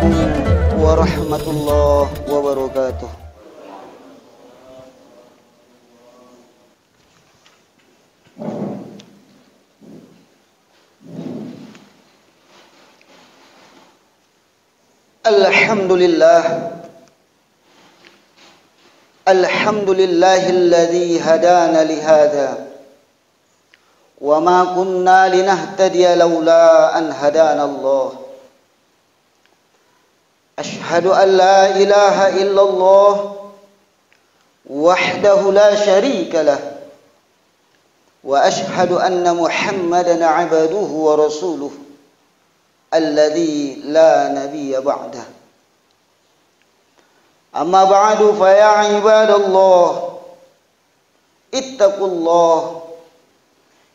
Assalamualaikum warahmatullahi wabarakatuh. Alhamdulillahilladzi hadana lihada wa ma kunna linahtadiya laula an hadana Allah. Ashhadu an la ilaha illallah wahdahu la syarika lah wa ashhadu anna Muhammadan abduhu wa rasuluh alladzi la nabiyya ba'dah. Amma ba'du fa ya ibadallah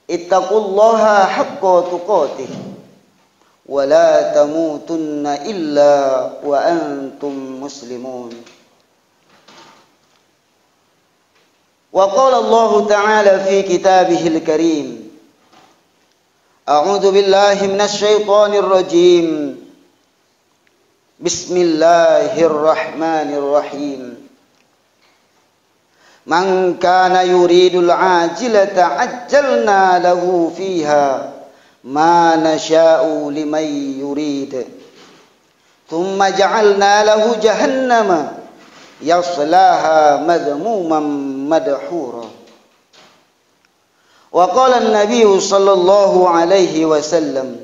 ittaqullaha haqqa tuqatih wa la tamutunna illa wa antum muslimun. Wa qala Allah ta'ala fi kitabihil karim, a'udzu billahi minasy syaithanir rajim. Bismillahirrahmanirrahim. Man kana yuridul ajilata ajjalna lahu fiha ma nasha'u liman yurid. Thumma ja'alna lahu jahannama yaslaha madhmuman madhura. Wa qala an-nabiy sallallahu alaihi wasallam,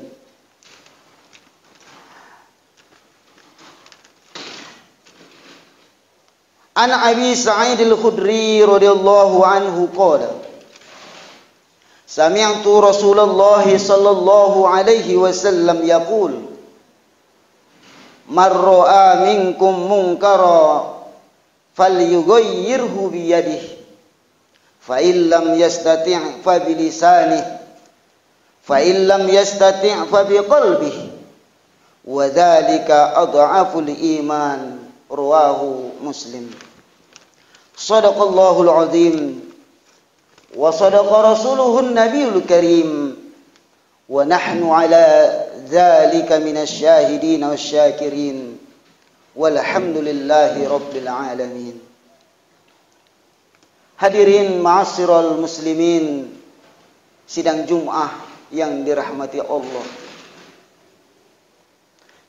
an Abi Sa'id al-Khudri radhiyallahu anhu qala, sami'tu Rasulullah sallallahu alaihi wasallam yaqul, man ra'a minkum munkara falyughayyirhu bi yadihi, fa in lam yastati' fa bi lisanihi, fa in lam yastati' fa bi qalbihi, wa dzalika adhaful iman. Rawahu Muslim. Shadaqallahul azim wa sadaqa rasuluhun nabiyul karim wa nahnu ala dzalika minasy syahidin wasyakirin walhamdulillahi rabbil alamin. Hadirin ma'asyiral muslimin, sidang Jumat yang dirahmati Allah.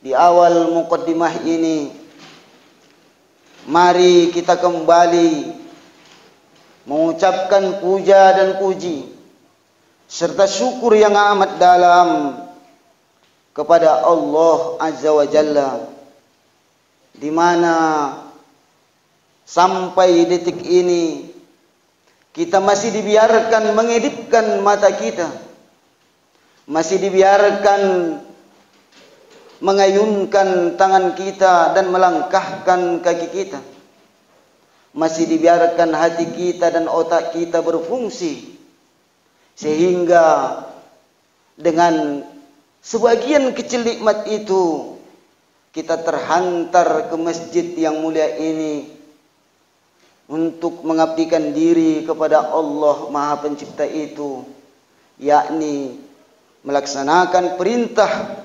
Di awal muqaddimah ini, mari kita kembali mengucapkan puja dan puji serta syukur yang amat dalam kepada Allah Azza wa Jalla, di mana sampai detik ini kita masih dibiarkan mengedipkan mata kita, masih dibiarkan mengayunkan tangan kita dan melangkahkan kaki kita, masih dibiarkan hati kita dan otak kita berfungsi, sehingga dengan sebagian kecil nikmat itu kita terhantar ke masjid yang mulia ini untuk mengabdikan diri kepada Allah Maha Pencipta itu, yakni melaksanakan perintah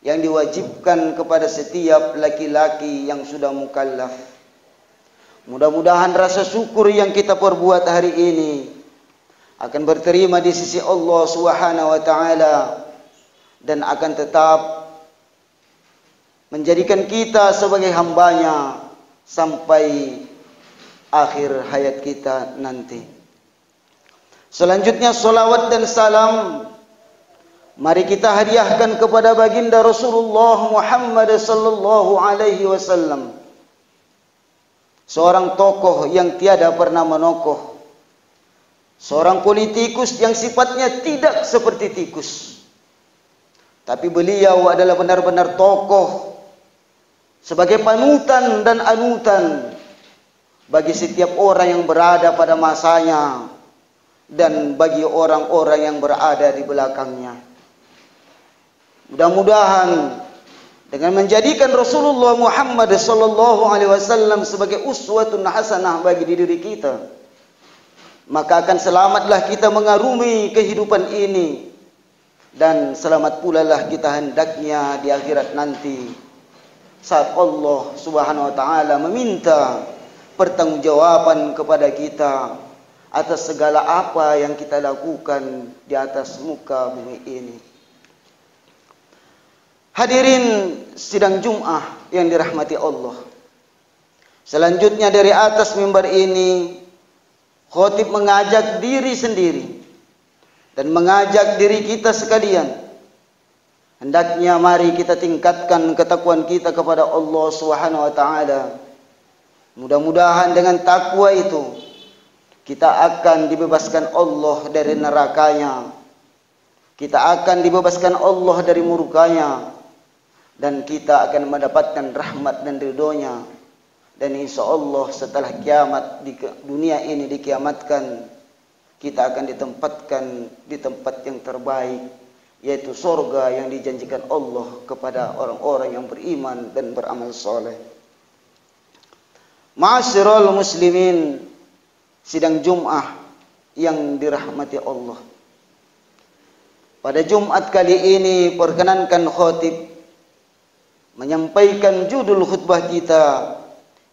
yang diwajibkan kepada setiap laki-laki yang sudah mukallaf. Mudah-mudahan rasa syukur yang kita perbuat hari ini akan berterima di sisi Allah Subhanahu wa taala dan akan tetap menjadikan kita sebagai hambanya sampai akhir hayat kita nanti. Selanjutnya salawat dan salam mari kita hadiahkan kepada baginda Rasulullah Muhammad sallallahu alaihi wasallam, seorang tokoh yang tiada pernah menokoh, seorang politikus yang sifatnya tidak seperti tikus, tapi beliau adalah benar-benar tokoh sebagai panutan dan anutan bagi setiap orang yang berada pada masanya dan bagi orang-orang yang berada di belakangnya. Mudah-mudahan dengan menjadikan Rasulullah Muhammad sallallahu alaihi wasallam sebagai uswatun hasanah bagi diri kita, maka akan selamatlah kita mengarungi kehidupan ini, dan selamat pula lah kita hendaknya di akhirat nanti. saat Allah Subhanahu wa taala meminta pertanggungjawaban kepada kita atas segala apa yang kita lakukan di atas muka bumi ini. Hadirin sidang Jumat yang dirahmati Allah. Selanjutnya dari atas mimbar ini, khotib mengajak diri sendiri dan mengajak diri kita sekalian. Hendaknya mari kita tingkatkan ketakwaan kita kepada Allah Subhanahu wa taala. Mudah-mudahan dengan takwa itu kita akan dibebaskan Allah dari nerakanya. Kita akan dibebaskan Allah dari murkanya. Dan kita akan mendapatkan rahmat dan ridhonya. Dan insya Allah setelah kiamat di dunia ini dikiamatkan, kita akan ditempatkan di tempat yang terbaik, yaitu surga yang dijanjikan Allah kepada orang-orang yang beriman dan beramal soleh. Ma'asyiral muslimin, sidang Jumat yang dirahmati Allah. Pada Jumat kali ini perkenankan khotib menyampaikan judul khutbah kita,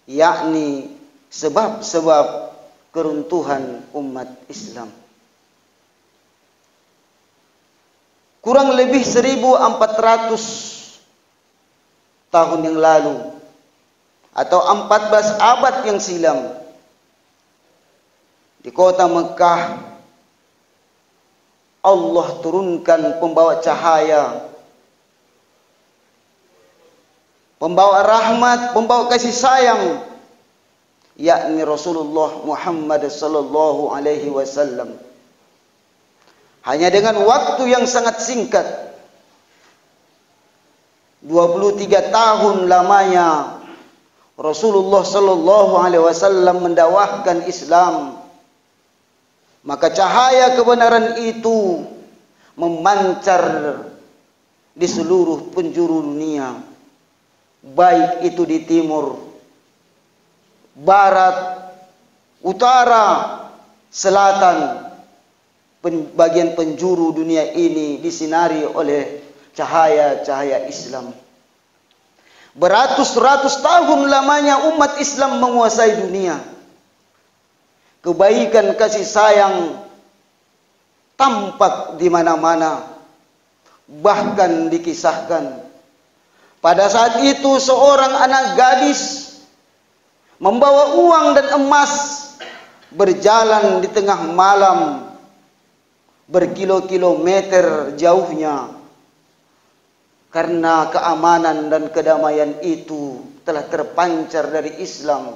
yakni sebab-sebab keruntuhan umat Islam. Kurang lebih 1400 tahun yang lalu atau 14 abad yang silam, di kota Mekah Allah turunkan pembawa cahaya, pembawa rahmat, pembawa kasih sayang, yakni Rasulullah Muhammad sallallahu alaihi wasallam. Hanya dengan waktu yang sangat singkat, 23 tahun lamanya Rasulullah sallallahu alaihi wasallam mendakwahkan Islam, maka cahaya kebenaran itu memancar di seluruh penjuru dunia, baik itu di timur, barat, utara, selatan. Bagian penjuru dunia ini disinari oleh cahaya-cahaya Islam. Beratus-ratus tahun lamanya umat Islam menguasai dunia. Kebaikan kasih sayang tampak di mana-mana, bahkan dikisahkan. Pada saat itu seorang anak gadis membawa uang dan emas berjalan di tengah malam berkilo-kilometer jauhnya, karena keamanan dan kedamaian itu telah terpancar dari Islam.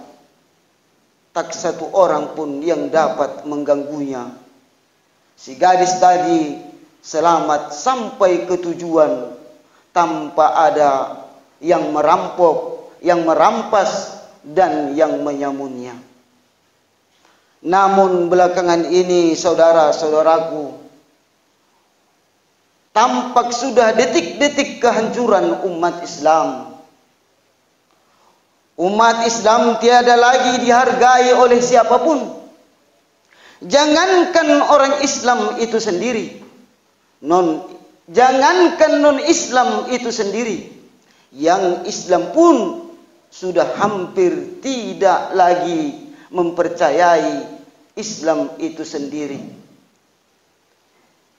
Tak satu orang pun yang dapat mengganggunya. Si gadis tadi selamat sampai ke tujuan tanpa ada yang merampok, yang merampas, dan yang menyamunnya. Namun belakangan ini saudara-saudaraku, tampak sudah detik-detik kehancuran umat Islam. Umat Islam tiada lagi dihargai oleh siapapun. Jangankan orang Islam itu sendiri, jangankan non-Islam itu sendiri, yang Islam pun sudah hampir tidak lagi mempercayai Islam itu sendiri.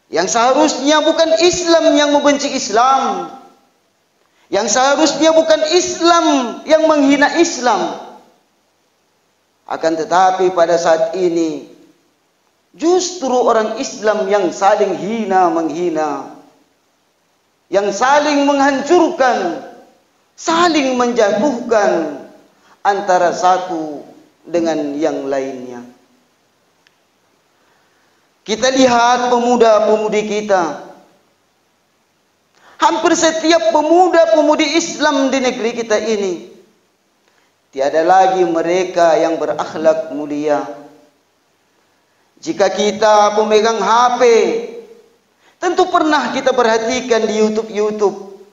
Yang seharusnya bukan Islam yang membenci Islam, yang seharusnya bukan Islam yang menghina Islam. Akan tetapi pada saat ini justru orang Islam yang saling hina menghina, yang saling menghancurkan, saling menjatuhkan antara satu dengan yang lainnya. Kita lihat pemuda-pemudi kita. Hampir setiap pemuda-pemudi Islam di negeri kita ini, tiada lagi mereka yang berakhlak mulia. Jika kita pemegang HP, tentu pernah kita perhatikan di YouTube.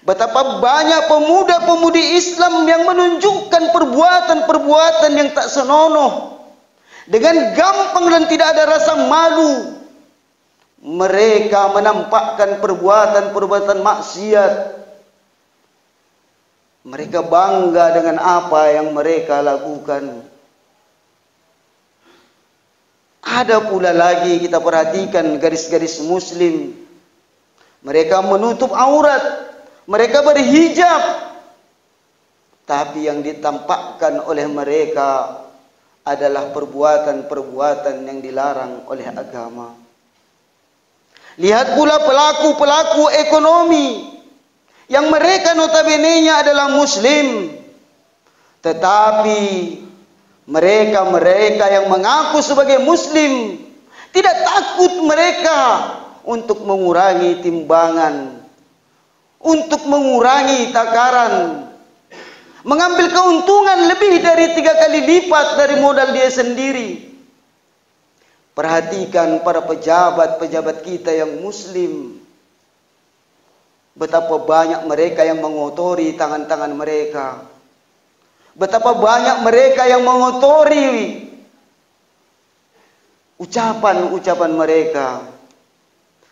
Betapa banyak pemuda-pemudi Islam yang menunjukkan perbuatan-perbuatan yang tak senonoh. Dengan gampang dan tidak ada rasa malu, mereka menampakkan perbuatan-perbuatan maksiat. Mereka bangga dengan apa yang mereka lakukan. Ada pula lagi kita perhatikan garis-garis muslim. Mereka menutup aurat, mereka berhijab. Tapi yang ditampakkan oleh mereka adalah perbuatan-perbuatan yang dilarang oleh agama. Lihat pula pelaku-pelaku ekonomi yang mereka notabene-nya adalah muslim, tetapi mereka yang mengaku sebagai muslim tidak takut mereka untuk mengurangi timbangan, untuk mengurangi takaran, mengambil keuntungan lebih dari 3 kali lipat dari modal dia sendiri. Perhatikan para pejabat-pejabat kita yang muslim, betapa banyak mereka yang mengotori tangan-tangan mereka, betapa banyak mereka yang mengotori ucapan-ucapan mereka,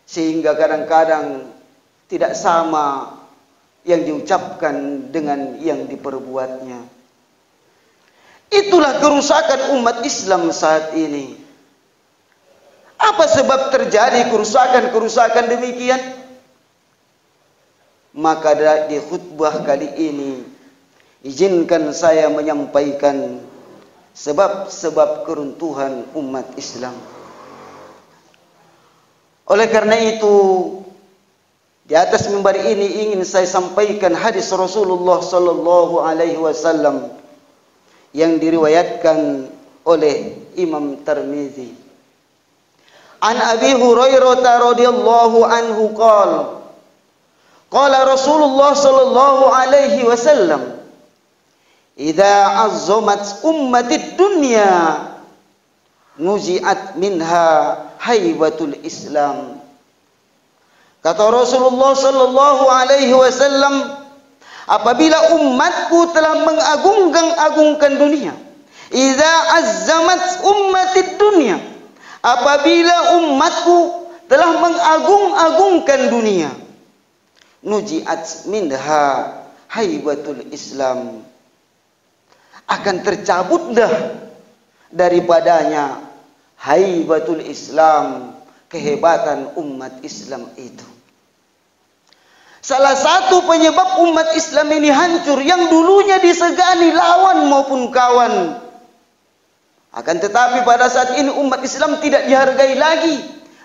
sehingga kadang-kadang tidak sama yang diucapkan dengan yang diperbuatnya. Itulah kerusakan umat Islam saat ini. Apa sebab terjadi kerusakan-kerusakan demikian? Maka di khutbah kali ini izinkan saya menyampaikan sebab-sebab keruntuhan umat Islam. Oleh karena itu, di atas mimbar ini ingin saya sampaikan hadis Rasulullah sallallahu alaihi wasallam yang diriwayatkan oleh Imam Tirmizi. An Abi Hurairah radhiyallahu anhu qala Rasulullah sallallahu alaihi wasallam, "Idza azzamat ummatid dunya nuzi'at minha haibatul Islam." Kata Rasulullah sallallahu alaihi wasallam, apabila umatku telah mengagung-agungkan dunia, idza azzamat ummatid dunya, apabila umatku telah mengagung-agungkan dunia, nujiat minha haibatul Islam, akan tercabutlah daripadanya haibatul Islam, kehebatan umat Islam itu. Salah satu penyebab umat Islam ini hancur, yang dulunya disegani lawan maupun kawan, akan tetapi pada saat ini umat Islam tidak dihargai lagi,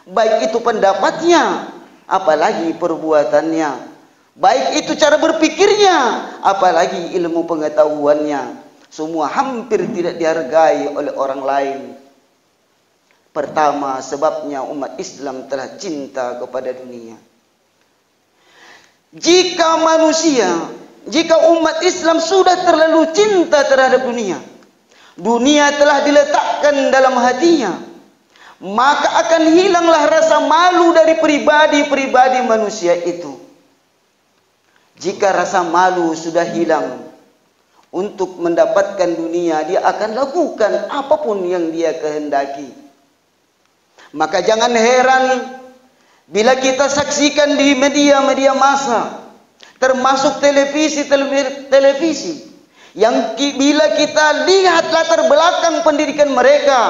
baik itu pendapatnya, apalagi perbuatannya, baik itu cara berpikirnya, apalagi ilmu pengetahuannya. Semua hampir tidak dihargai oleh orang lain. Pertama, sebabnya umat Islam telah cinta kepada dunia. Jika umat Islam sudah terlalu cinta terhadap dunia, dunia telah diletakkan dalam hatinya, maka akan hilanglah rasa malu dari pribadi-pribadi manusia itu. Jika rasa malu sudah hilang, untuk mendapatkan dunia dia akan lakukan apapun yang dia kehendaki. Maka jangan heran bila kita saksikan di media-media massa, termasuk televisi, yang bila kita lihat latar belakang pendidikan mereka,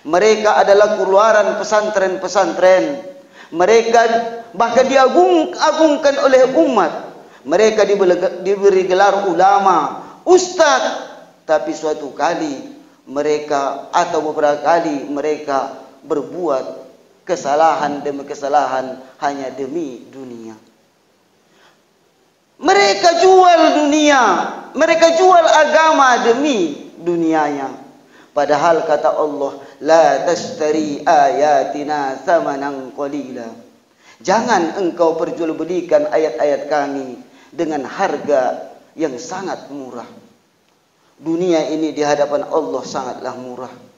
mereka adalah keluaran pesantren-pesantren. Mereka bahkan diagung-agungkan oleh umat. Mereka diberi gelar ulama, ustadz. Tapi suatu kali mereka atau beberapa kali mereka berbuat kesalahan demi kesalahan hanya demi dunia. Mereka jual dunia, mereka jual agama demi dunianya. Padahal kata Allah, la tashtari ayatina thamanan qalila. Jangan engkau perjualbelikan ayat-ayat kami dengan harga yang sangat murah. Dunia ini di hadapan Allah sangatlah murah.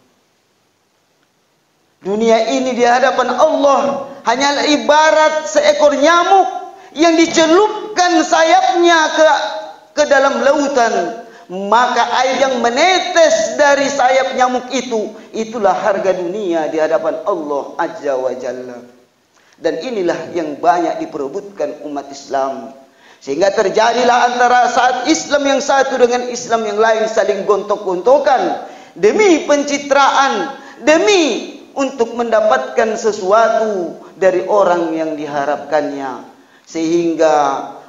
Dunia ini di hadapan Allah hanyalah ibarat seekor nyamuk yang dicelupkan sayapnya ke dalam lautan. Maka air yang menetes dari sayap nyamuk itu, itulah harga dunia di hadapan Allah Azza wa Jalla. Dan inilah yang banyak diperebutkan umat Islam. Sehingga terjadilah antara saat Islam yang satu dengan Islam yang lain saling gontok-gontokan demi pencitraan, demi untuk mendapatkan sesuatu dari orang yang diharapkannya. Sehingga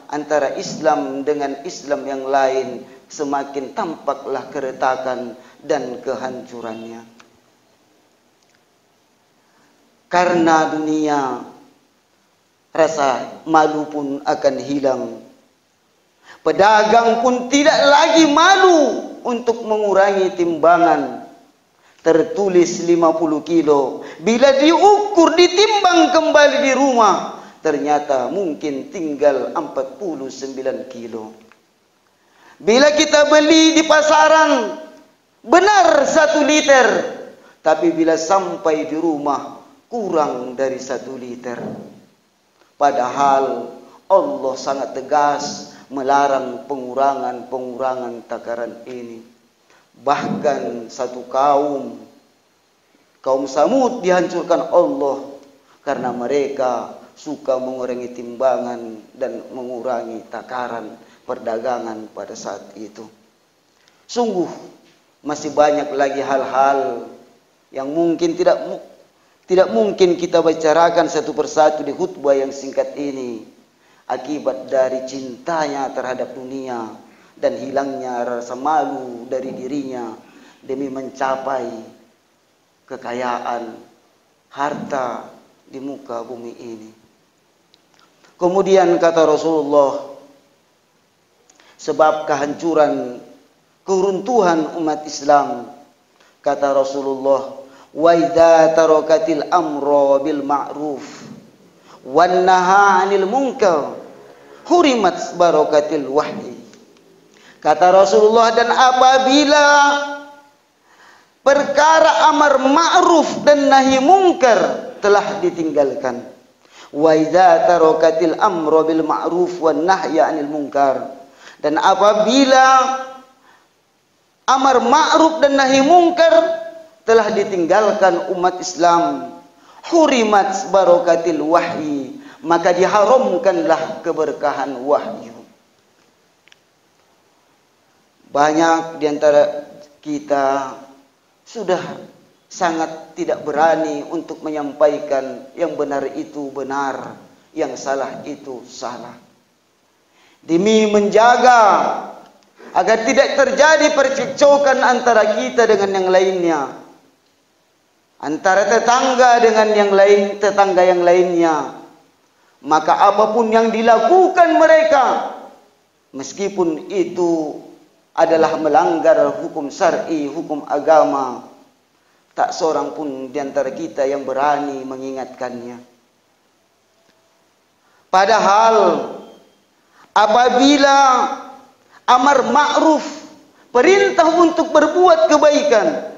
antara Islam dengan Islam yang lain semakin tampaklah keretakan dan kehancurannya. Karena dunia, rasa malu pun akan hilang. Pedagang pun tidak lagi malu untuk mengurangi timbangan. Tertulis 50 kilo. Bila diukur, ditimbang kembali di rumah, ternyata mungkin tinggal 49 kilo. Bila kita beli di pasaran, benar 1 liter. Tapi bila sampai di rumah, kurang dari 1 liter. Padahal Allah sangat tegas melarang pengurangan takaran ini. Bahkan satu kaum Samud dihancurkan Allah karena mereka suka mengurangi timbangan dan mengurangi takaran perdagangan pada saat itu. Sungguh masih banyak lagi hal-hal yang mungkin tidak mungkin kita bicarakan satu persatu di khutbah yang singkat ini, akibat dari cintanya terhadap dunia dan hilangnya rasa malu dari dirinya demi mencapai kekayaan, harta di muka bumi ini. Kemudian kata Rasulullah, sebab kehancuran, keruntuhan umat Islam, kata Rasulullah, wa idza tarakatil amra bil ma'ruf wan naha 'anil munkar hurimat barakatil wahyi. Kata Rasulullah, dan apabila perkara amar ma'ruf dan nahi munkar telah ditinggalkan, wa idza tarakatil amra bil ma'ruf wan nahya 'anil munkar, dan apabila amar ma'ruf dan nahi munkar telah ditinggalkan umat Islam, hurimat barakatil wahyi, maka diharamkanlah keberkahan wahyu. Banyak di antara kita sudah sangat tidak berani untuk menyampaikan yang benar itu benar, yang salah itu salah. Demi menjaga agar tidak terjadi percekcokan antara kita dengan yang lainnya, antara tetangga dengan tetangga yang lainnya, maka apapun yang dilakukan mereka, meskipun itu adalah melanggar hukum syar'i, hukum agama, tak seorang pun di antara kita yang berani mengingatkannya. Padahal apabila amar ma'ruf, perintah untuk berbuat kebaikan,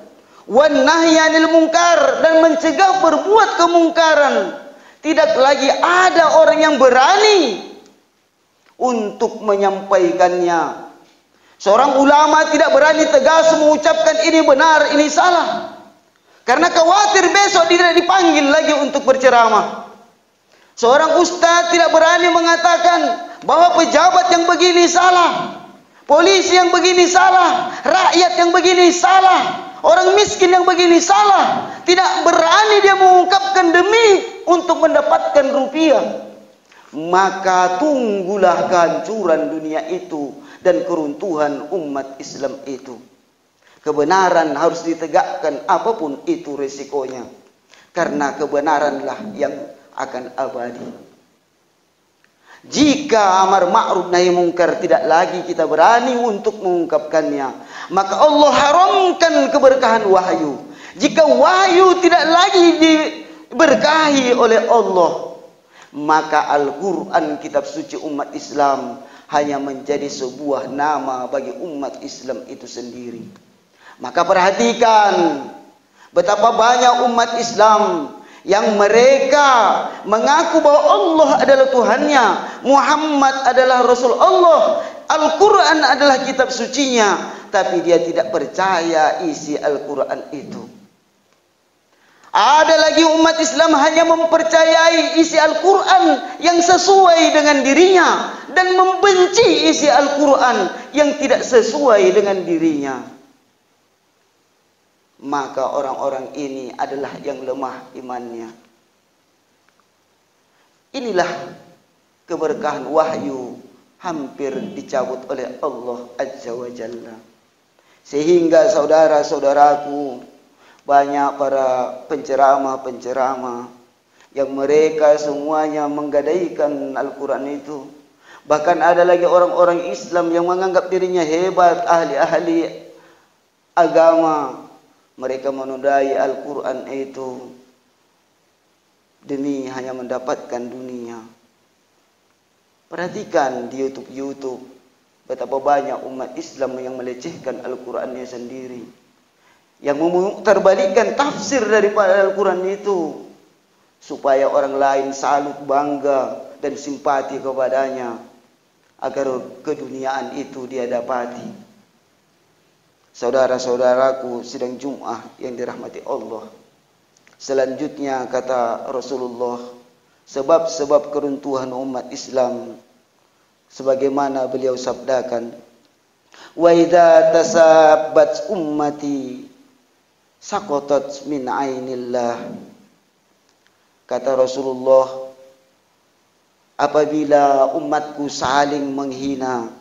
wan nahyi 'anil munkar, dan mencegah berbuat kemungkaran, tidak lagi ada orang yang berani untuk menyampaikannya. Seorang ulama tidak berani tegas mengucapkan ini benar, ini salah, karena khawatir besok tidak dipanggil lagi untuk berceramah. Seorang ustaz tidak berani mengatakan bahwa pejabat yang begini salah, polisi yang begini salah, rakyat yang begini salah, orang miskin yang begini salah. Tidak berani dia mengungkapkan demi untuk mendapatkan rupiah. Maka tunggulah kehancuran dunia itu dan keruntuhan umat Islam itu. Kebenaran harus ditegakkan apapun itu resikonya, karena kebenaranlah yang akan abadi. Jika amar ma'ruf nahi munkar tidak lagi kita berani untuk mengungkapkannya, maka Allah haramkan keberkahan wahyu. Jika wahyu tidak lagi diberkahi oleh Allah, maka Al-Quran, kitab suci umat Islam, hanya menjadi sebuah nama bagi umat Islam itu sendiri. Maka perhatikan betapa banyak umat Islam yang mereka mengaku bahwa Allah adalah Tuhannya, Muhammad adalah Rasul Allah, Al-Quran adalah kitab sucinya, tapi dia tidak percaya isi Al-Quran itu. Ada lagi umat Islam hanya mempercayai isi Al-Quran yang sesuai dengan dirinya dan membenci isi Al-Quran yang tidak sesuai dengan dirinya. Maka orang-orang ini adalah yang lemah imannya. Inilah keberkahan wahyu hampir dicabut oleh Allah Azza wa Jalla. Sehingga saudara-saudaraku, banyak para penceramah-penceramah yang mereka semuanya menggadaikan Al-Quran itu. Bahkan ada lagi orang-orang Islam yang menganggap dirinya hebat, ahli-ahli agama. Mereka menodai Al-Quran itu demi hanya mendapatkan dunia. Perhatikan di YouTube betapa banyak umat Islam yang melecehkan Al-Qurannya sendiri, yang memutarbalikkan tafsir daripada Al-Quran itu supaya orang lain salut, bangga dan simpati kepadanya, agar keduniaan itu dia dapati. Saudara-saudaraku sidang Jum'ah yang dirahmati Allah, selanjutnya kata Rasulullah, sebab-sebab keruntuhan umat Islam sebagaimana beliau sabdakan, wa idza tasabbat ummati saqatat min ainillah. Kata Rasulullah, apabila umatku saling menghina,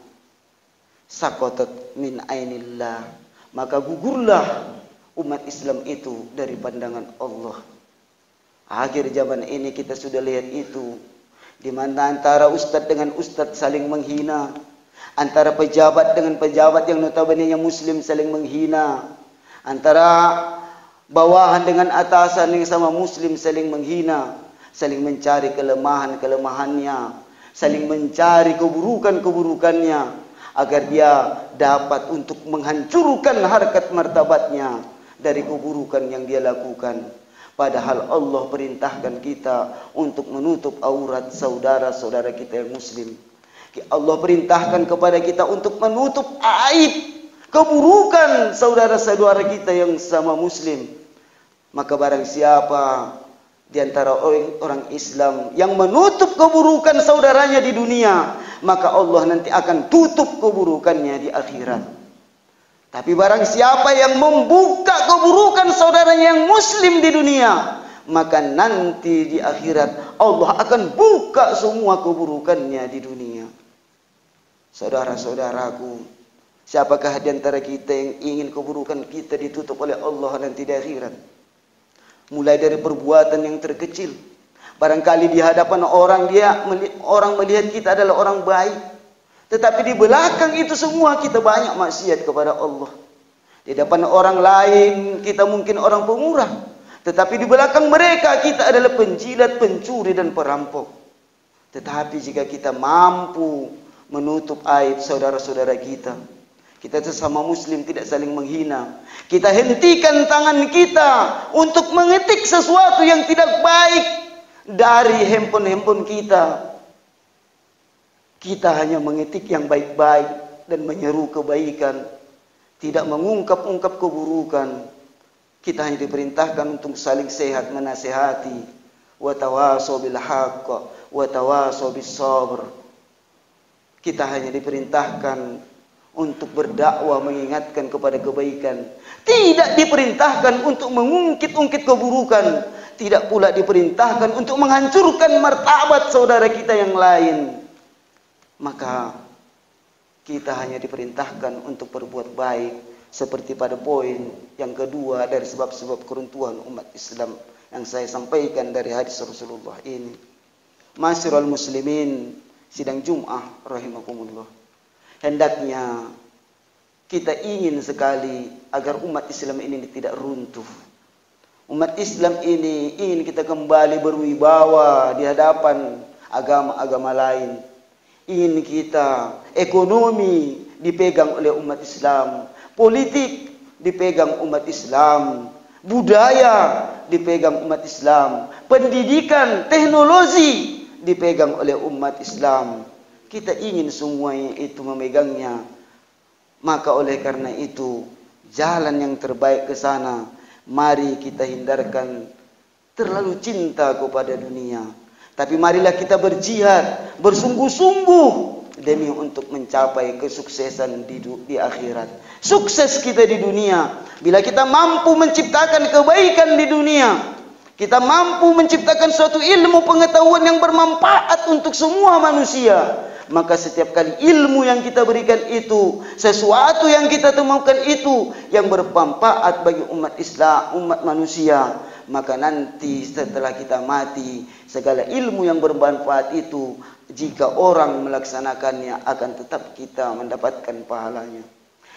saqatat min ainillah, maka gugurlah umat Islam itu dari pandangan Allah. Akhir zaman ini kita sudah lihat itu, di mana antara ustadz dengan ustadz saling menghina, antara pejabat dengan pejabat yang notabene muslim saling menghina, antara bawahan dengan atasan yang sama muslim saling menghina, saling mencari kelemahan-kelemahannya, saling mencari keburukan-keburukannya, agar dia dapat untuk menghancurkan harkat martabatnya dari keburukan yang dia lakukan. Padahal Allah perintahkan kita untuk menutup aurat saudara-saudara kita yang muslim. Allah perintahkan kepada kita untuk menutup aib, keburukan saudara-saudara kita yang sama muslim. Maka barang siapa di antara orang Islam yang menutup keburukan saudaranya di dunia, maka Allah nanti akan tutup keburukannya di akhirat. Tapi barang siapa yang membuka keburukan saudaranya yang muslim di dunia, maka nanti di akhirat Allah akan buka semua keburukannya di dunia. Saudara-saudaraku, siapakah di antara kita yang ingin keburukan kita ditutup oleh Allah nanti di akhirat? Mulai dari perbuatan yang terkecil. Barangkali di hadapan orang melihat kita adalah orang baik, tetapi di belakang itu semua kita banyak maksiat kepada Allah. Di depan orang lain kita mungkin orang pemurah, tetapi di belakang mereka kita adalah penjilat, pencuri dan perampok. Tetapi jika kita mampu menutup aib saudara-saudara kita, kita sesama muslim tidak saling menghina, kita hentikan tangan kita untuk mengetik sesuatu yang tidak baik dari handphone kita. Kita hanya mengetik yang baik-baik dan menyeru kebaikan, tidak mengungkap-ungkap keburukan. Kita hanya diperintahkan untuk saling sehat menasihati. Wa tawasau bil haqq wa tawasau bis sabr. Kita hanya diperintahkan untuk berdakwah mengingatkan kepada kebaikan. Tidak diperintahkan untuk mengungkit-ungkit keburukan. Tidak pula diperintahkan untuk menghancurkan martabat saudara kita yang lain. Maka kita hanya diperintahkan untuk berbuat baik, seperti pada poin yang kedua dari sebab-sebab keruntuhan umat Islam yang saya sampaikan dari hadis Rasulullah ini. Ma'asyiral muslimin sidang Jum'ah rahimakumullah, hendaknya kita ingin sekali agar umat Islam ini tidak runtuh. Umat Islam ini ingin kita kembali berwibawa di hadapan agama-agama lain. Ingin kita ekonomi dipegang oleh umat Islam, politik dipegang umat Islam, budaya dipegang umat Islam, pendidikan, teknologi dipegang oleh umat Islam. Kita ingin semuanya itu memegangnya. Maka oleh karena itu, jalan yang terbaik ke sana, mari kita hindarkan terlalu cinta kepada dunia. Tapi marilah kita berjihad, bersungguh-sungguh demi untuk mencapai kesuksesan di akhirat. Sukses kita di dunia bila kita mampu menciptakan kebaikan di dunia. Kita mampu menciptakan suatu ilmu pengetahuan yang bermanfaat untuk semua manusia. Maka setiap kali ilmu yang kita berikan itu, sesuatu yang kita temukan itu yang bermanfaat bagi umat Islam, umat manusia, maka nanti setelah kita mati, segala ilmu yang bermanfaat itu, jika orang melaksanakannya, akan tetap kita mendapatkan pahalanya.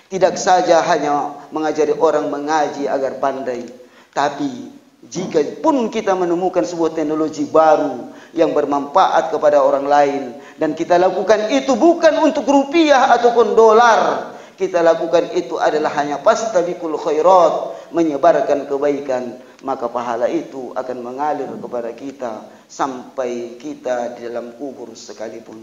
Tidak saja hanya mengajari orang mengaji agar pandai, tapi jika pun kita menemukan sebuah teknologi baru yang bermanfaat kepada orang lain, dan kita lakukan itu bukan untuk rupiah ataupun dolar, kita lakukan itu adalah hanya fastabiqul khairat, menyebarkan kebaikan, maka pahala itu akan mengalir kepada kita sampai kita di dalam kubur sekalipun.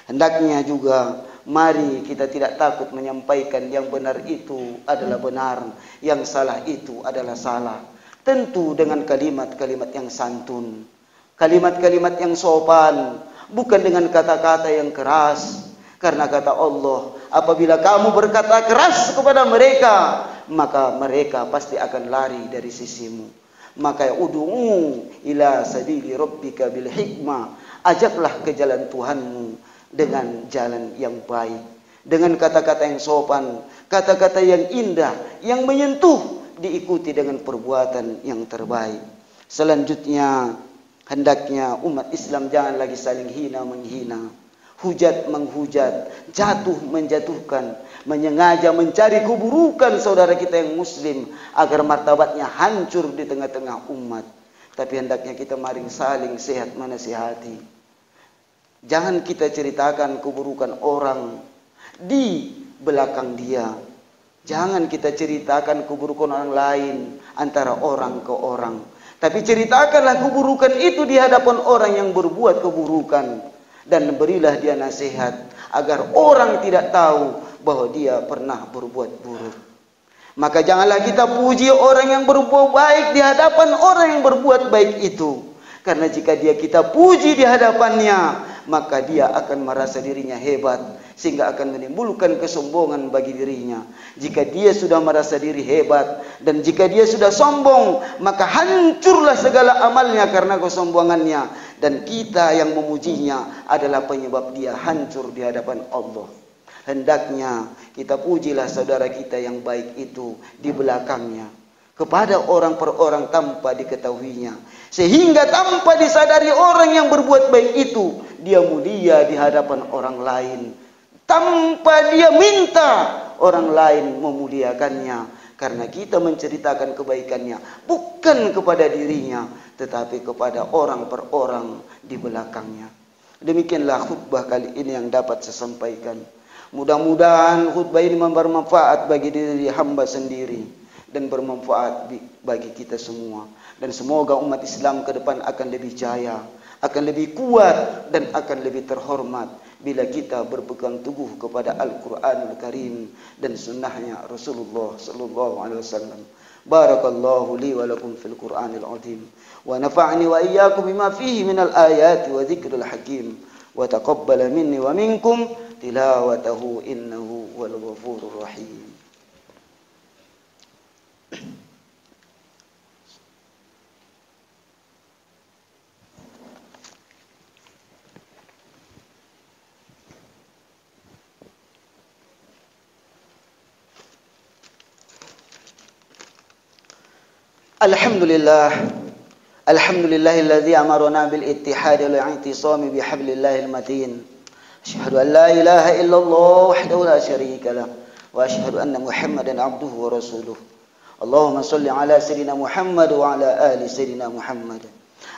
Hendaknya juga mari kita tidak takut menyampaikan yang benar itu adalah benar, yang salah itu adalah salah. Tentu dengan kalimat-kalimat yang santun, kalimat-kalimat yang sopan, bukan dengan kata-kata yang keras. Karena kata Allah, apabila kamu berkata keras kepada mereka, maka mereka pasti akan lari dari sisimu. Maka ud'u ila sabili rabbika bil hikmah, ajaklah ke jalan Tuhanmu dengan jalan yang baik, dengan kata-kata yang sopan, kata-kata yang indah, yang menyentuh, diikuti dengan perbuatan yang terbaik. Selanjutnya, hendaknya umat Islam jangan lagi saling hina menghina, hujat menghujat, jatuh menjatuhkan, menyengaja mencari keburukan saudara kita yang muslim agar martabatnya hancur di tengah-tengah umat. Tapi hendaknya kita mari saling sehat menasihati. Jangan kita ceritakan keburukan orang di belakang dia. Jangan kita ceritakan keburukan orang lain antara orang ke orang. Tapi ceritakanlah keburukan itu di hadapan orang yang berbuat keburukan. Dan berilah dia nasihat agar orang tidak tahu bahwa dia pernah berbuat buruk. Maka janganlah kita puji orang yang berbuat baik di hadapan orang yang berbuat baik itu. Karena jika kita puji di hadapannya, maka dia akan merasa dirinya hebat, sehingga akan menimbulkan kesombongan bagi dirinya. Jika dia sudah merasa diri hebat, dan jika dia sudah sombong, maka hancurlah segala amalnya karena kesombongannya. Dan kita yang memujinya adalah penyebab dia hancur di hadapan Allah. Hendaknya kita pujilah saudara kita yang baik itu di belakangnya, kepada orang per orang tanpa diketahuinya, sehingga tanpa disadari orang yang berbuat baik itu, dia mulia di hadapan orang lain, tanpa dia minta orang lain memuliakannya, karena kita menceritakan kebaikannya bukan kepada dirinya, tetapi kepada orang per orang di belakangnya. Demikianlah khutbah kali ini yang dapat saya sampaikan. Mudah-mudahan khutbah ini bermanfaat bagi diri hamba sendiri dan bermanfaat bagi kita semua. Dan semoga umat Islam ke depan akan lebih jaya, akan lebih kuat, dan akan lebih terhormat bila kita berpegang teguh kepada Al-Quranul Karim dan sunnahnya Rasulullah sallallahu alaihi wasallam. Barakallahu li wa lakum fil Qur'anil azim wa nafa'ni wa iyyakum bima fihi minal ayati wa dzikril hakim wa taqabbala minni wa minkum tilawatahu innahu wal ghafurur rahim. Alhamdulillahilladzi amarna bil ittihadi wal i'tisami bihablillahil matin. Asyhadu an la ilaha illallah wahdahu la syarika lah wa asyhadu anna Muhammadan abduhu wa rasuluh. Allahumma shalli ala sayyidina Muhammad wa ala ali sayyidina Muhammad.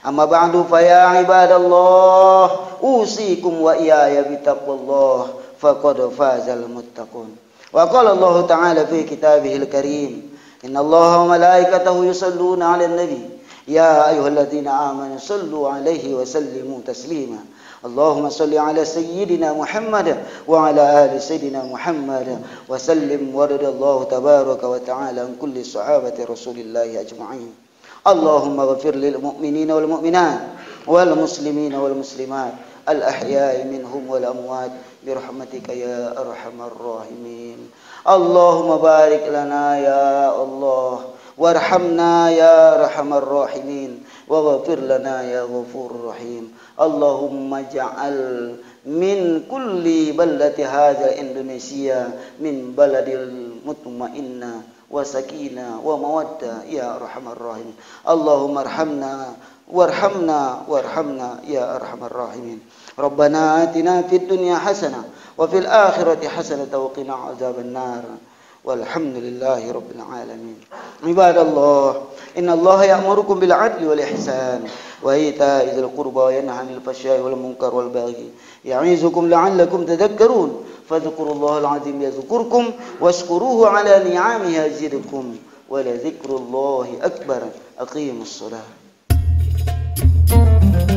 Amma ba'du fa ya ibadallah usikum wa iyaya bittaqwallah faqad fazal muttaqun. Wa qala Allah ta'ala fi kitabihil karim, inna Allaha wa malaikatahu yusalluna 'alan nabi ya ayyuhalladzina amanu sallu 'alaihi wa sallimu taslima. Allahumma salli 'ala sayyidina Muhammad wa 'ala ali sayyidina Muhammad wa sallim wa radallahu tabaraka wa ta'ala an kulli sahabati Rasulillah ajma'in. Allahumma ghafir lil mu'minina wal mu'minat wal muslimina wal muslimat al ahya'i minhum wal amwat birahmatika ya arhamar rahimin. Allahumma barik lana ya Allah warhamna ya arhamar rahimin waghfir lana ya ghafurur rahim. Allahumma ja'al min kulli baldati hadza Indonesia min baladil mutmainnah wa sakinah wa mawaddah ya arhamar rahim. Allahumma arhamna warhamna ya arhamar rahimin. Rabbana atina fid dunya hasanah wa fil akhirati hasanah wa qina azaban nar. Walhamdulillahi rabbil alamin. Ibadallah, innallaha ya'murukum bil 'adli wal ihsan wa ita'i dzil qurba wa yanha 'anil fahsya'i wal munkar wal baghi ya'izukum la'allakum tadhakkarun. Fadhkurullahal 'azim yadhkurkum washkuruhu 'ala ni'amihi yazidkum wa la dzikrullahi akbar. Aqimus shalah. Thank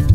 you.